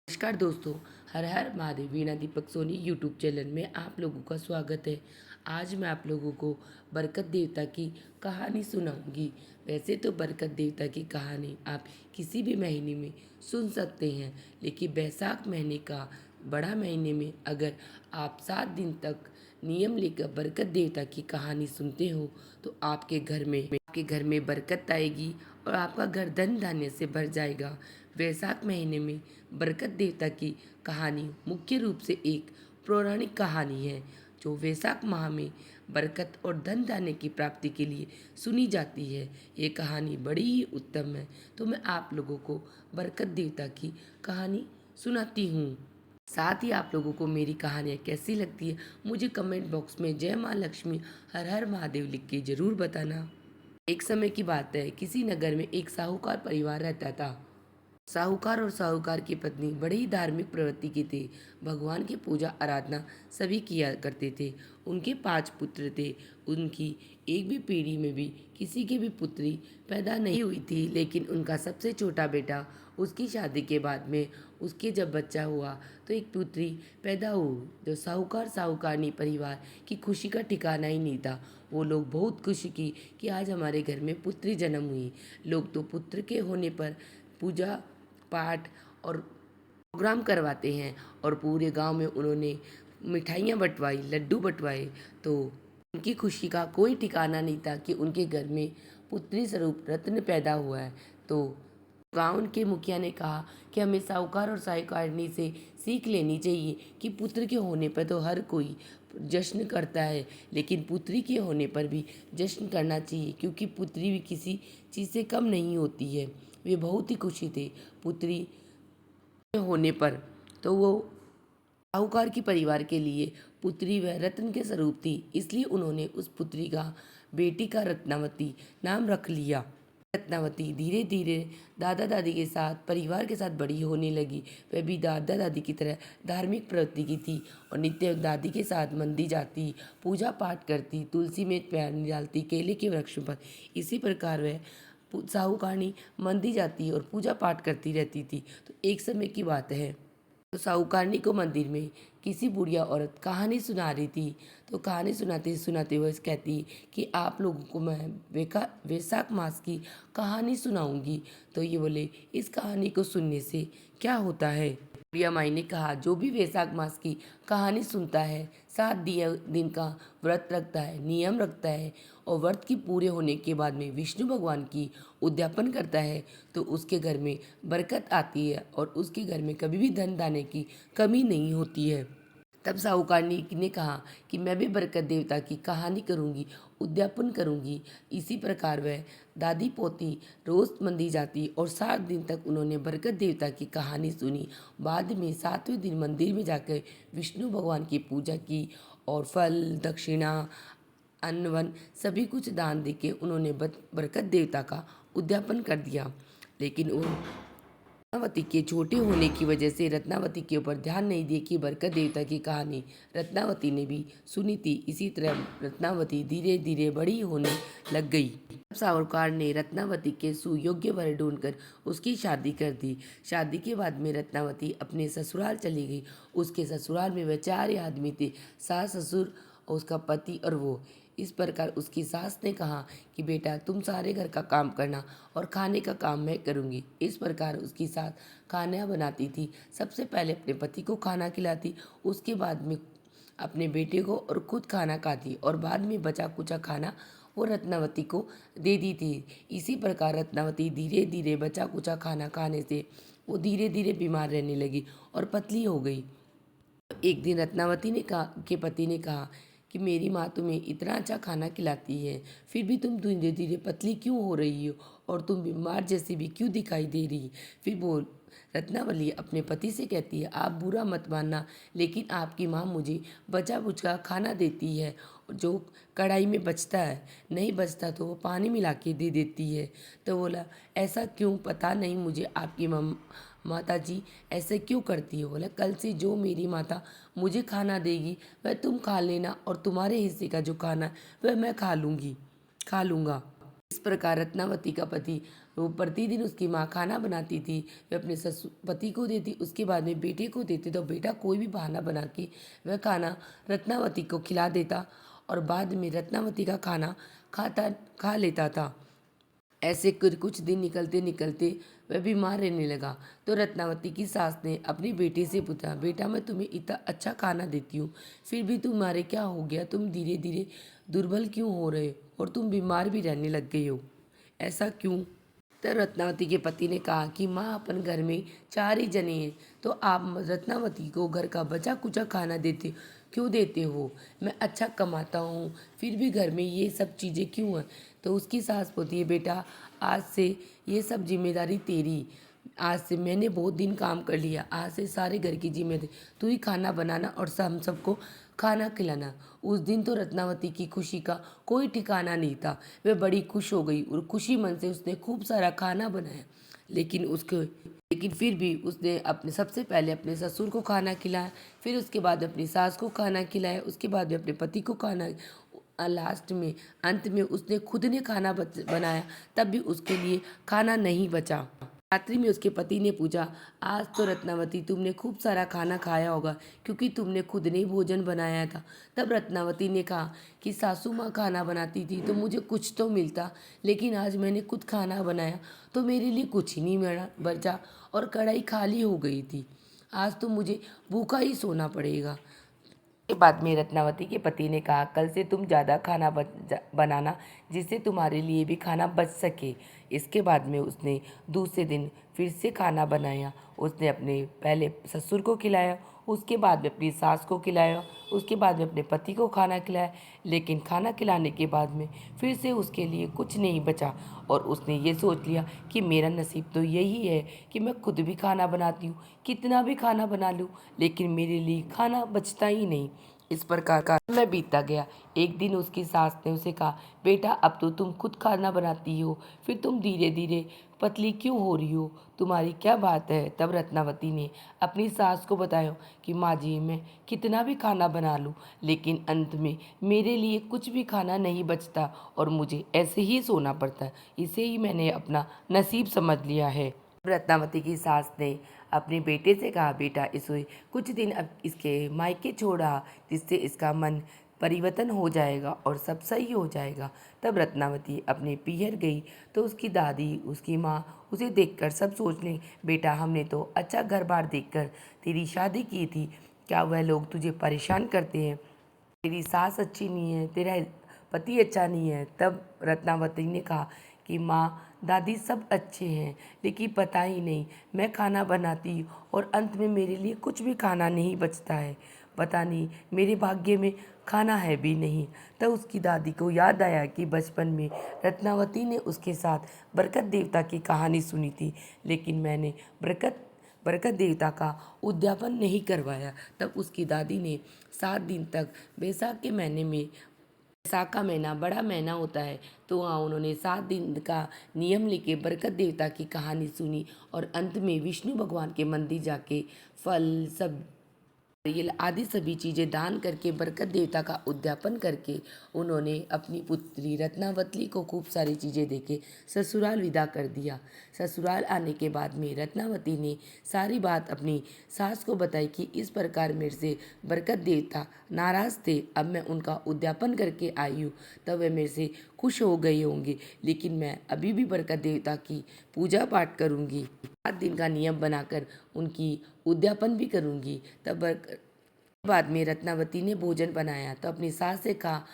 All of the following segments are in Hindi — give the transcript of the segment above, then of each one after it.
नमस्कार दोस्तों। हर हर महादेव। वीणा दीपक सोनी यूट्यूब चैनल में आप लोगों का स्वागत है। आज मैं आप लोगों को बरकत देवता की कहानी सुनाऊंगी। वैसे तो बरकत देवता की कहानी आप किसी भी महीने में सुन सकते हैं, लेकिन बैसाख महीने का बड़ा महीने में अगर आप 7 दिन तक नियम लेकर बरकत देवता की कहानी सुनते हो तो आपके घर में बरकत आएगी और आपका घर धन धान्य से भर जाएगा। वैसाख महीने में बरकत देवता की कहानी मुख्य रूप से एक पौराणिक कहानी है जो वैसाख माह में बरकत और धन धान्य की प्राप्ति के लिए सुनी जाती है। ये कहानी बड़ी ही उत्तम है, तो मैं आप लोगों को बरकत देवता की कहानी सुनाती हूँ। साथ ही आप लोगों को मेरी कहानियाँ कैसी लगती है मुझे कमेंट बॉक्स में जय माँ लक्ष्मी हर हर महादेव लिख के ज़रूर बताना। एक समय की बात है, किसी नगर में एक साहूकार परिवार रहता था। साहूकार और साहूकार की पत्नी बड़े ही धार्मिक प्रवृत्ति के थे। भगवान की पूजा आराधना सभी किया करते थे। उनके 5 पुत्र थे। उनकी एक भी पीढ़ी में भी किसी की भी पुत्री पैदा नहीं हुई थी, लेकिन उनका सबसे छोटा बेटा, उसकी शादी के बाद में उसके जब बच्चा हुआ तो एक पुत्री पैदा हुई। जो साहूकार साहूकारनी परिवार की खुशी का ठिकाना ही नहीं था। वो लोग बहुत खुशी की कि आज हमारे घर में पुत्री जन्म हुई। लोग तो पुत्र के होने पर पूजा पाठ और प्रोग्राम करवाते हैं और पूरे गांव में उन्होंने मिठाइयाँ बंटवाई, लड्डू बंटवाए। तो उनकी खुशी का कोई ठिकाना नहीं था कि उनके घर में पुत्री स्वरूप रत्न पैदा हुआ है। तो गांव के मुखिया ने कहा कि हमें साहूकार और साहूकारनी से सीख लेनी चाहिए कि पुत्र के होने पर तो हर कोई जश्न करता है, लेकिन पुत्री के होने पर भी जश्न करना चाहिए, क्योंकि पुत्री भी किसी चीज़ से कम नहीं होती है। वे बहुत ही खुशी थे पुत्री के होने पर। तो वो साहूकार की परिवार के लिए पुत्री व रत्न के स्वरूप थी, इसलिए उन्होंने उस पुत्री का बेटी का रत्नावती नाम रख लिया। रत्नावती धीरे धीरे दादा दादी के साथ परिवार के साथ बड़ी होने लगी। वह भी दादा दादी की तरह धार्मिक प्रवृत्ति की थी और नित्य दादी के साथ मंदिर जाती, पूजा पाठ करती, तुलसी में पैर डालती, केले के वृक्षों पर। इसी प्रकार वह साहूकारनी मंदिर जाती और पूजा पाठ करती रहती थी। तो एक समय की बात है, तो साहूकारनी को मंदिर में किसी बुढ़िया औरत कहानी सुना रही थी। तो कहानी सुनाते सुनाते वह कहती कि आप लोगों को मैं वैसाख मास की कहानी सुनाऊंगी। तो ये बोले, इस कहानी को सुनने से क्या होता है? बुढ़िया माई ने कहा, जो भी वैसाख मास की कहानी सुनता है, 7 दिन का व्रत रखता है, नियम रखता है और व्रत की पूरे होने के बाद में विष्णु भगवान की उद्यापन करता है, तो उसके घर में बरकत आती है और उसके घर में कभी भी धन दाने की कमी नहीं होती है। तब साहूकारनी ने कहा कि मैं भी बरकत देवता की कहानी करूंगी, उद्यापन करूंगी। इसी प्रकार वह दादी पोती रोज मंदिर जाती और 7 दिन तक उन्होंने बरकत देवता की कहानी सुनी। बाद में 7वें दिन मंदिर में जाकर विष्णु भगवान की पूजा की और फल दक्षिणा अन्न वन सभी कुछ दान देके उन्होंने बरकत देवता का उद्यापन कर दिया। लेकिन वो रत्नावती के छोटे होने की वजह से रत्नावती के ऊपर ध्यान नहीं दिए कि बरकत देवता की कहानी रत्नावती ने भी सुनी थी। इसी तरह रत्नावती धीरे धीरे बड़ी होने लग गई। तब साहूकार ने रत्नावती के सुयोग्य वर ढूंढकर उसकी शादी कर दी। शादी के बाद में रत्नावती अपने ससुराल चली गई। उसके ससुराल में वह 4 आदमी थे, सास ससुर और उसका पति और वो। इस प्रकार उसकी सास ने कहा कि बेटा तुम सारे घर का काम करना और खाने का काम मैं करूँगी। इस प्रकार उसकी सास खाना बनाती थी। सबसे पहले अपने पति को खाना खिलाती, उसके बाद में अपने बेटे को और खुद खाना खाती और बाद में बचा कुचा खाना वो रत्नावती को दे दी थी। इसी प्रकार रत्नावती धीरे धीरे बचा कुचा खाना खाने से वो धीरे धीरे बीमार रहने लगी और पतली हो गई। एक दिन रत्नावती ने कहा के पति ने कहा कि मेरी माँ तुम्हें इतना अच्छा खाना खिलाती है, फिर भी तुम धीरे धीरे पतली क्यों हो रही हो और तुम बीमार जैसी भी क्यों दिखाई दे रही। फिर बोल रत्नावली अपने पति से कहती है, आप बुरा मत मानना, लेकिन आपकी माँ मुझे बचा बुचा खाना देती है, जो कढ़ाई में बचता है, नहीं बचता तो वो पानी मिला के दे देती है। तो बोला, ऐसा क्यों? पता नहीं मुझे आपकी माता जी ऐसे क्यों करती हो। बोला, कल से जो मेरी माता मुझे खाना देगी वह तुम खा लेना और तुम्हारे हिस्से का जो खाना वह मैं खा लूँगा। इस प्रकार रत्नावती का पति वो प्रतिदिन उसकी माँ खाना बनाती थी, वह अपने ससुर पति को देती, उसके बाद में बेटे को देती, तो बेटा कोई भी बहाना बना के वह खाना रत्नावती को खिला देता और बाद में रत्नावती का खाना खा लेता था। ऐसे कुछ दिन निकलते निकलते वह बीमार रहने लगा। तो रत्नावती की सास ने अपनी बेटी से पूछा, बेटा मैं तुम्हें इतना अच्छा खाना देती हूँ, फिर भी तुम्हारे क्या हो गया, तुम धीरे धीरे दुर्बल क्यों हो रहे हो और तुम बीमार भी रहने लग गई हो, ऐसा क्यों? तो रत्नावती के पति ने कहा कि माँ अपन घर में 4 ही जने हैं, तो आप रत्नावती को घर का बचा कुचा खाना क्यों देते हो? मैं अच्छा कमाता हूँ, फिर भी घर में ये सब चीज़ें क्यों हैं? तो उसकी सास बोलती है, बेटा आज से ये सब जिम्मेदारी तेरी, आज से मैंने बहुत दिन काम कर लिया, आज से सारे घर की जिम्मेदारी तू ही खाना बनाना और हम सबको खाना खिलाना। उस दिन तो रत्नावती की खुशी का कोई ठिकाना नहीं था। वह बड़ी खुश हो गई और खुशी मन से उसने खूब सारा खाना बनाया। लेकिन फिर भी उसने अपने सबसे पहले अपने ससुर को खाना खिलाया, फिर उसके बाद अपनी सास को खाना खिलाया, उसके बाद में अपने पति को खाना, लास्ट में अंत में उसने खुद ने खाना बनाया, तब भी उसके लिए खाना नहीं बचा। रात्रि में उसके पति ने पूछा, आज तो रत्नावती तुमने खूब सारा खाना खाया होगा क्योंकि तुमने खुद ने ही भोजन बनाया था। तब रत्नावती ने कहा कि सासू माँ खाना बनाती थी तो मुझे कुछ तो मिलता, लेकिन आज मैंने खुद खाना बनाया तो मेरे लिए कुछ ही नहीं बचा और कढ़ाई खाली हो गई थी। आज तो मुझे भूखा ही सोना पड़ेगा। के बाद में रत्नावती के पति ने कहा, कल से तुम ज़्यादा खाना बनाना जिससे तुम्हारे लिए भी खाना बच सके। इसके बाद में उसने दूसरे दिन फिर से खाना बनाया। उसने अपने पहले ससुर को खिलाया, उसके बाद में अपनी सास को खिलाया, उसके बाद में अपने पति को खाना खिलाया। लेकिन खाना खिलाने के बाद में फिर से उसके लिए कुछ नहीं बचा और उसने ये सोच लिया कि मेरा नसीब तो यही है कि मैं खुद भी खाना बनाती हूँ, कितना भी खाना बना लूँ लेकिन मेरे लिए खाना बचता ही नहीं। इस प्रकार का मैं बीतता गया। एक दिन उसकी सास ने उसे कहा, बेटा अब तो तुम खुद खाना बनाती हो, फिर तुम धीरे धीरे पतली क्यों हो रही हो, तुम्हारी क्या बात है? तब रत्नावती ने अपनी सास को बताया कि माँ जी मैं कितना भी खाना बना लूँ लेकिन अंत में मेरे लिए कुछ भी खाना नहीं बचता और मुझे ऐसे ही सोना पड़ता है, इसे ही मैंने अपना नसीब समझ लिया है। रत्नावती की सास ने अपने बेटे से कहा, बेटा इसे कुछ दिन अब इसके मायके छोड़ा जिससे इसका मन परिवर्तन हो जाएगा और सब सही हो जाएगा। तब रत्नावती अपने पीहर गई तो उसकी दादी उसकी माँ उसे देखकर सब सोचने, बेटा हमने तो अच्छा घर बार देखकर तेरी शादी की थी, क्या वह लोग तुझे परेशान करते हैं? तेरी सास अच्छी नहीं है, तेरा पति अच्छा नहीं है। तब रत्नावती ने कहा कि माँ दादी सब अच्छे हैं लेकिन पता ही नहीं मैं खाना बनाती हूँ और अंत में मेरे लिए कुछ भी खाना नहीं बचता है, पता नहीं मेरे भाग्य में खाना है भी नहीं। तब उसकी दादी को याद आया कि बचपन में रत्नावती ने उसके साथ बरकत देवता की कहानी सुनी थी, लेकिन मैंने बरकत देवता का उद्यापन नहीं करवाया। तब उसकी दादी ने 7 दिन तक बैसाख का महीना बड़ा महीना होता है, तो वहाँ उन्होंने 7 दिन का नियम लेके बरकत देवता की कहानी सुनी और अंत में विष्णु भगवान के मंदिर जाके फल सब नारियल आदि सभी चीज़ें दान करके बरकत देवता का उद्यापन करके उन्होंने अपनी पुत्री रत्नावती को खूब सारी चीज़ें देके ससुराल विदा कर दिया। ससुराल आने के बाद में रत्नावती ने सारी बात अपनी सास को बताई कि इस प्रकार मेरे से बरकत देवता नाराज़ थे, अब मैं उनका उद्यापन करके आई हूँ, तब वे मेरे से खुश हो गए होंगे, लेकिन मैं अभी भी बरकत देवता की पूजा पाठ करूँगी, 7 दिन का नियम बनाकर उनकी उद्यापन भी करूँगी। तब बाद में रत्नावती ने भोजन बनाया तो अपनी सास से कहा,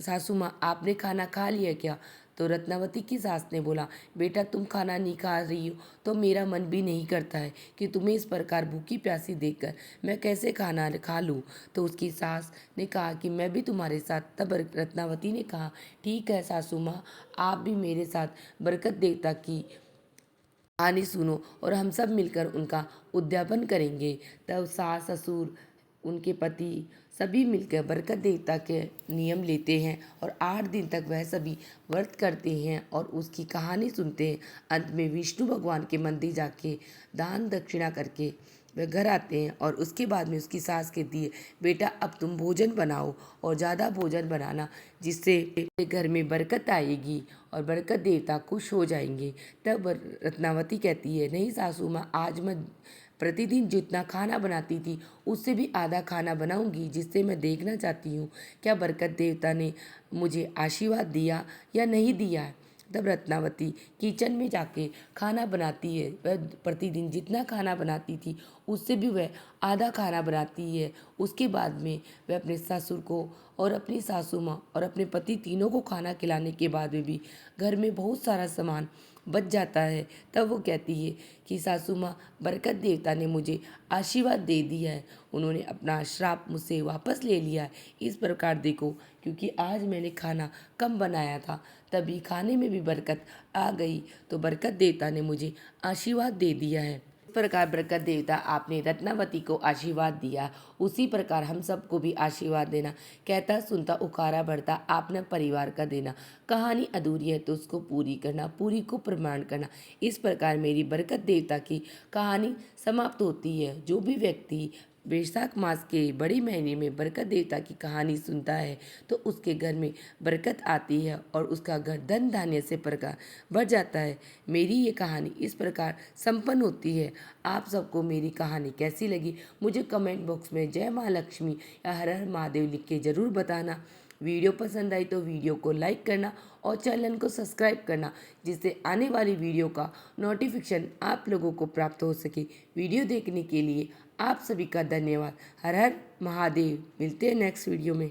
सासू माँ आपने खाना खा लिया क्या? तो रत्नावती की सास ने बोला, बेटा तुम खाना नहीं खा रही हो तो मेरा मन भी नहीं करता है कि तुम्हें इस प्रकार भूखी प्यासी देखकर मैं कैसे खाना खा लूँ। तो उसकी सास ने कहा कि मैं भी तुम्हारे साथ। तब रत्नावती ने कहा, ठीक है सासू माँ, आप भी मेरे साथ बरकत देवता की कहानी सुनो और हम सब मिलकर उनका उद्यापन करेंगे। तब सास ससुर उनके पति सभी मिलकर बरकत देवता के नियम लेते हैं और 8 दिन तक वह सभी व्रत करते हैं और उसकी कहानी सुनते हैं। अंत में विष्णु भगवान के मंदिर जाके दान दक्षिणा करके वह घर आते हैं और उसके बाद में उसकी सास कहती है, बेटा अब तुम भोजन बनाओ और ज़्यादा भोजन बनाना, जिससे घर में बरकत आएगी और बरकत देवता खुश हो जाएंगे। तब रत्नावती कहती है, नहीं सासू माँ, आज मैं प्रतिदिन जितना खाना बनाती थी उससे भी आधा खाना बनाऊंगी, जिससे मैं देखना चाहती हूँ क्या बरकत देवता ने मुझे आशीर्वाद दिया या नहीं दिया है। तब रत्नावती किचन में जाके खाना बनाती है। वह प्रतिदिन जितना खाना बनाती थी उससे भी वह आधा खाना बनाती है। उसके बाद में वह अपने ससुर को और अपनी सासू माँ और अपने पति तीनों को खाना खिलाने के बाद में भी घर में बहुत सारा सामान बच जाता है। तब वो कहती है कि सासू माँ, बरकत देवता ने मुझे आशीर्वाद दे दिया है, उन्होंने अपना श्राप मुझसे वापस ले लिया है। इस प्रकार देखो, क्योंकि आज मैंने खाना कम बनाया था तभी खाने में भी बरकत आ गई, तो बरकत देवता ने मुझे आशीर्वाद दे दिया है। इस प्रकार बरकत देवता आपने रत्नावती को आशीर्वाद दिया, उसी प्रकार हम सबको भी आशीर्वाद देना। कहता सुनता उखारा भरता आपने परिवार का देना। कहानी अधूरी है तो उसको पूरी करना, पूरी को प्रमाण करना। इस प्रकार मेरी बरकत देवता की कहानी समाप्त होती है। जो भी व्यक्ति वैशाख मास के बड़े महीने में बरकत देवता की कहानी सुनता है तो उसके घर में बरकत आती है और उसका घर धन धान्य से प्रकार बढ़ जाता है। मेरी ये कहानी इस प्रकार संपन्न होती है। आप सबको मेरी कहानी कैसी लगी मुझे कमेंट बॉक्स में जय महालक्ष्मी या हर हर महादेव लिख के ज़रूर बताना। वीडियो पसंद आई तो वीडियो को लाइक करना और चैनल को सब्सक्राइब करना, जिससे आने वाली वीडियो का नोटिफिकेशन आप लोगों को प्राप्त हो सके। वीडियो देखने के लिए आप सभी का धन्यवाद। हर हर महादेव। मिलते हैं नेक्स्ट वीडियो में।